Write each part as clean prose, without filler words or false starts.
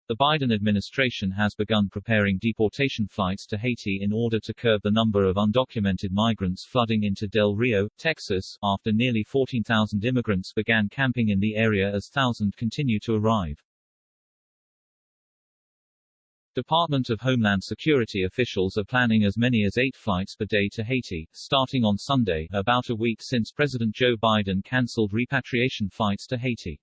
The Biden administration has begun preparing deportation flights to Haiti in order to curb the number of undocumented migrants flooding into Del Rio, Texas, after nearly 14,000 immigrants began camping in the area as thousands continue to arrive. Department of Homeland Security officials are planning as many as 8 flights per day to Haiti, starting on Sunday, about a week since President Joe Biden canceled repatriation flights to Haiti.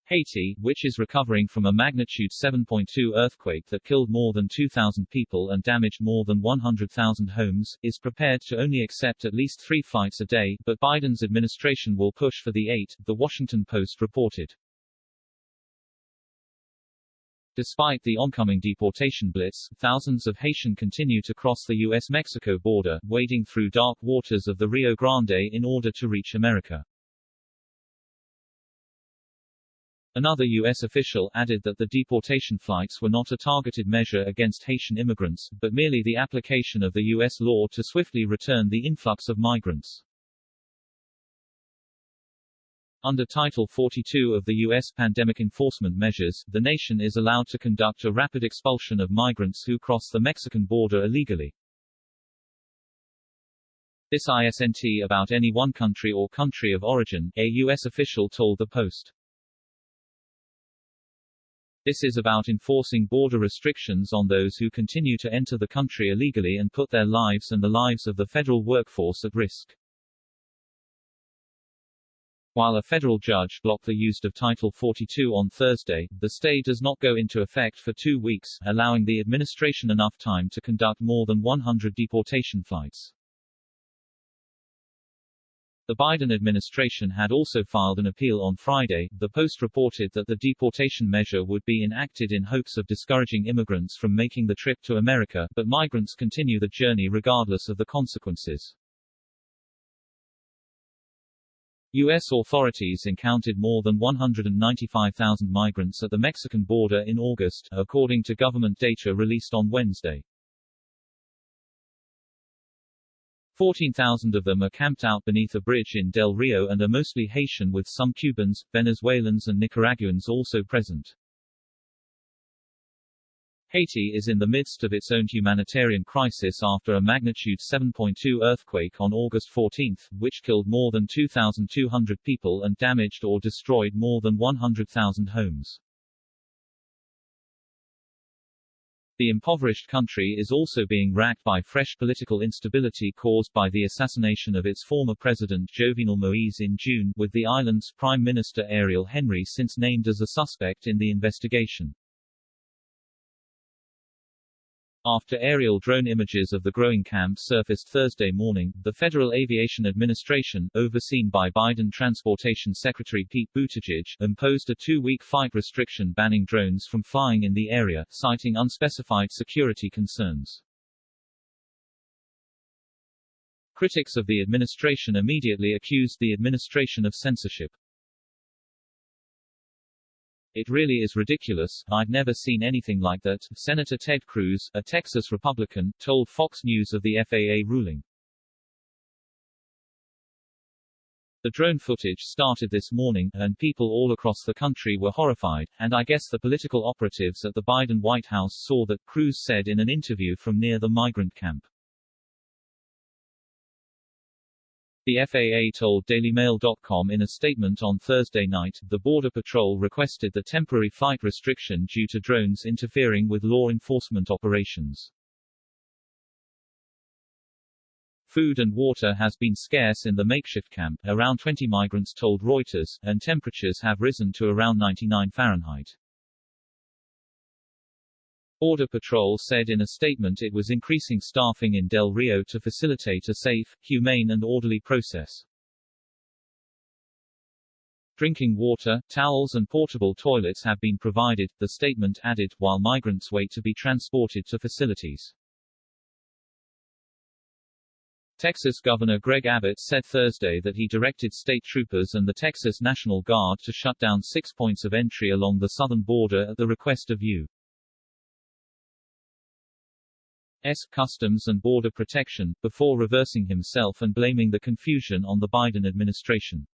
Haiti, which is recovering from a magnitude 7.2 earthquake that killed more than 2,000 people and damaged more than 100,000 homes, is prepared to only accept at least 3 flights a day, but Biden's administration will push for the 8, The Washington Post reported. Despite the oncoming deportation blitz, thousands of Haitians continue to cross the U.S.-Mexico border, wading through dark waters of the Rio Grande in order to reach America. Another U.S. official added that the deportation flights were not a targeted measure against Haitian immigrants, but merely the application of the U.S. law to swiftly return the influx of migrants. Under Title 42 of the U.S. Pandemic Enforcement Measures, the nation is allowed to conduct a rapid expulsion of migrants who cross the Mexican border illegally. This isn't about any one country or country of origin, a U.S. official told The Post. This is about enforcing border restrictions on those who continue to enter the country illegally and put their lives and the lives of the federal workforce at risk. While a federal judge blocked the use of Title 42 on Thursday, the stay does not go into effect for 2 weeks, allowing the administration enough time to conduct more than 100 deportation flights. The Biden administration had also filed an appeal on Friday. The Post reported that the deportation measure would be enacted in hopes of discouraging immigrants from making the trip to America, but migrants continue the journey regardless of the consequences. U.S. authorities encountered more than 195,000 migrants at the Mexican border in August, according to government data released on Wednesday. 14,000 of them are camped out beneath a bridge in Del Rio and are mostly Haitian, with some Cubans, Venezuelans and Nicaraguans also present. Haiti is in the midst of its own humanitarian crisis after a magnitude 7.2 earthquake on August 14, which killed more than 2,200 people and damaged or destroyed more than 100,000 homes. The impoverished country is also being racked by fresh political instability caused by the assassination of its former president Jovenel Moise in June, with the island's Prime Minister Ariel Henry since named as a suspect in the investigation. After aerial drone images of the growing camp surfaced Thursday morning, the Federal Aviation Administration, overseen by Biden Transportation Secretary Pete Buttigieg, imposed a 2-week flight restriction banning drones from flying in the area, citing unspecified security concerns. Critics of the administration immediately accused the administration of censorship. "It really is ridiculous, I've never seen anything like that," Senator Ted Cruz, a Texas Republican, told Fox News of the FAA ruling. "The drone footage started this morning, and people all across the country were horrified, and I guess the political operatives at the Biden White House saw that," Cruz said in an interview from near the migrant camp. The FAA told DailyMail.com in a statement on Thursday night, the Border Patrol requested the temporary flight restriction due to drones interfering with law enforcement operations. Food and water has been scarce in the makeshift camp, around 20 migrants told Reuters, and temperatures have risen to around 99 Fahrenheit. Border Patrol said in a statement it was increasing staffing in Del Rio to facilitate a safe, humane and orderly process. Drinking water, towels and portable toilets have been provided, the statement added, while migrants wait to be transported to facilities. Texas Governor Greg Abbott said Thursday that he directed state troopers and the Texas National Guard to shut down 6 points of entry along the southern border at the request of U.S.Customs and Border Protection, before reversing himself and blaming the confusion on the Biden administration.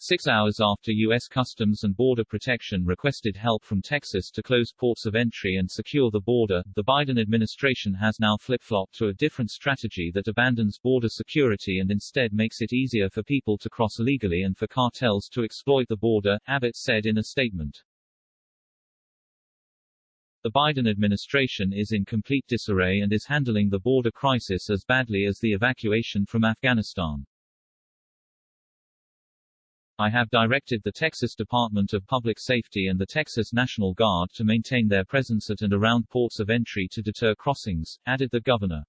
6 hours after U.S. Customs and Border Protection requested help from Texas to close ports of entry and secure the border, the Biden administration has now flip-flopped to a different strategy that abandons border security and instead makes it easier for people to cross illegally and for cartels to exploit the border, Abbott said in a statement. The Biden administration is in complete disarray and is handling the border crisis as badly as the evacuation from Afghanistan. I have directed the Texas Department of Public Safety and the Texas National Guard to maintain their presence at and around ports of entry to deter crossings, added the governor.